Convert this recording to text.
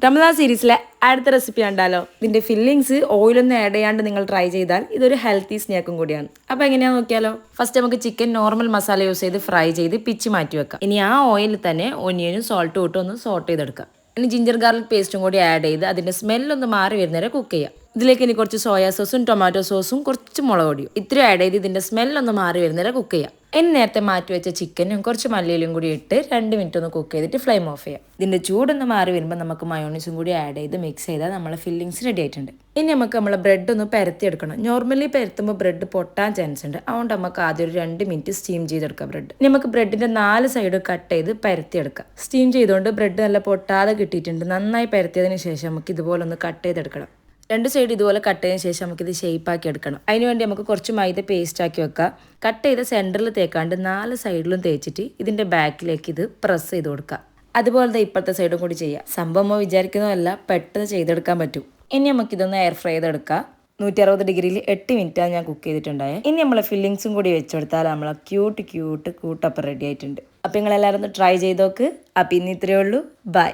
റമദാൻ സീരീസിലെ അടുത്ത റെസിപ്പി കണ്ടാലോ? ഇതിൻ്റെ ഫില്ലിങ്സ് ഓയിലൊന്നും ആഡ് ചെയ്യാണ്ട് നിങ്ങൾ ട്രൈ ചെയ്താൽ ഇതൊരു ഹെൽത്തി സ്നാക്കും കൂടിയാണ്. അപ്പോൾ എങ്ങനെയാണെന്ന് നോക്കിയാലോ? ഫസ്റ്റ് നമുക്ക് ചിക്കൻ നോർമൽ മസാല യൂസ് ചെയ്ത് ഫ്രൈ ചെയ്ത് പിച്ച് മാറ്റി വെക്കാം. ഇനി ആ ഓയിലിൽ തന്നെ ഒനിയനും സോൾട്ടും ഇട്ട് ഒന്ന് സോട്ട് ചെയ്തെടുക്കാം. ഇനി ജിഞ്ചർ ഗാർലിക് പേസ്റ്റും കൂടി ആഡ് ചെയ്ത് അതിൻ്റെ സ്മെല്ലൊന്ന് മാറി വരുന്നവരെ കുക്ക് ചെയ്യാം. ഇതിലേക്ക് ഇനി കുറച്ച് സോയാ സോസും ടൊമാറ്റോ സോസും കുറച്ച് മുളക് പൊടിയും ഇത്രയും ആഡ് ചെയ്ത് ഇതിൻ്റെ സ്മെല്ലൊന്ന് മാറി വരുന്നവരെ കുക്ക് ചെയ്യാം. ഇനി നേരത്തെ മാറ്റി വെച്ച ചിക്കനും കുറച്ച് മല്ലിയിലും കൂടി ഇട്ട് 2 മിനിറ്റ് ഒന്ന് കുക്ക് ചെയ്തിട്ട് ഫ്ലെയിം ഓഫ് ചെയ്യാം. ഇതിൻ്റെ ചൂടൊന്ന് മാറി വരുമ്പോൾ നമുക്ക് മയോണീസും കൂടി ആഡ് ചെയ്ത് മിക്സ് ചെയ്താൽ നമ്മളെ ഫില്ലിങ്സ് റെഡി ആയിട്ടുണ്ട്. ഇനി നമുക്ക് നമ്മളെ ബ്രെഡ് ഒന്ന് പരത്തിയെടുക്കണം. നോർമലി പരത്തുമ്പോൾ ബ്രെഡ് പൊട്ടാൻ ചാൻസ് ഉണ്ട്. അതുകൊണ്ട് നമുക്ക് ആദ്യം ഒരു 2 മിനിറ്റ് സ്റ്റീം ചെയ്തെടുക്കാം ബ്രെഡ്. ഇനി നമുക്ക് ബ്രെഡിൻ്റെ 4 സൈഡ് കട്ട് ചെയ്ത് പരത്തിയെടുക്കാം. സ്റ്റീം ചെയ്തുകൊണ്ട് ബ്രെഡ് നല്ല പൊട്ടാതെ കിട്ടിയിട്ടുണ്ട്. നന്നായി പരത്തിയതിന് ശേഷം നമുക്ക് ഇതുപോലെ ഒന്ന് കട്ട് ചെയ്തെടുക്കണം. 2 സൈഡ് ഇതുപോലെ കട്ട് ചെയ്തതിന് ശേഷം നമുക്കിത് ഷേപ്പാക്കി എടുക്കണം. അതിനുവേണ്ടി നമുക്ക് കുറച്ച് മൈദ പേസ്റ്റ് ആക്കി വെക്കാം. കട്ട് ചെയ്ത സെൻറ്ററിൽ തേക്കാണ്ട് 4 സൈഡിലും തേച്ചിട്ട് ഇതിൻ്റെ ബാക്കിലേക്ക് ഇത് പ്രസ് ചെയ്ത് കൊടുക്കുക. അതുപോലെ ഇപ്പോഴത്തെ സൈഡും കൂടി ചെയ്യാം. സംഭവം വിചാരിക്കുന്നതല്ല, പെട്ടെന്ന് ചെയ്തെടുക്കാൻ പറ്റും. ഇനി നമുക്കിതൊന്ന് എയർ ഫ്രൈ ചെയ്തെടുക്കാം. 160 ഡിഗ്രിയിൽ 8 മിനിറ്റാണ് ഞാൻ കുക്ക് ചെയ്തിട്ടുണ്ടായത്. ഇനി നമ്മളെ ഫില്ലിങ്സും കൂടി വെച്ചെടുത്താൽ നമ്മളെ ക്യൂട്ട് കൂട്ടപ്പം റെഡി ആയിട്ടുണ്ട്. അപ്പോൾ നിങ്ങളെല്ലാവരും ഒന്ന് ട്രൈ ചെയ്ത് നോക്ക്. അപ്പോൾ ഇന്ന് ഇത്രയേ ഉള്ളൂ. ബൈ.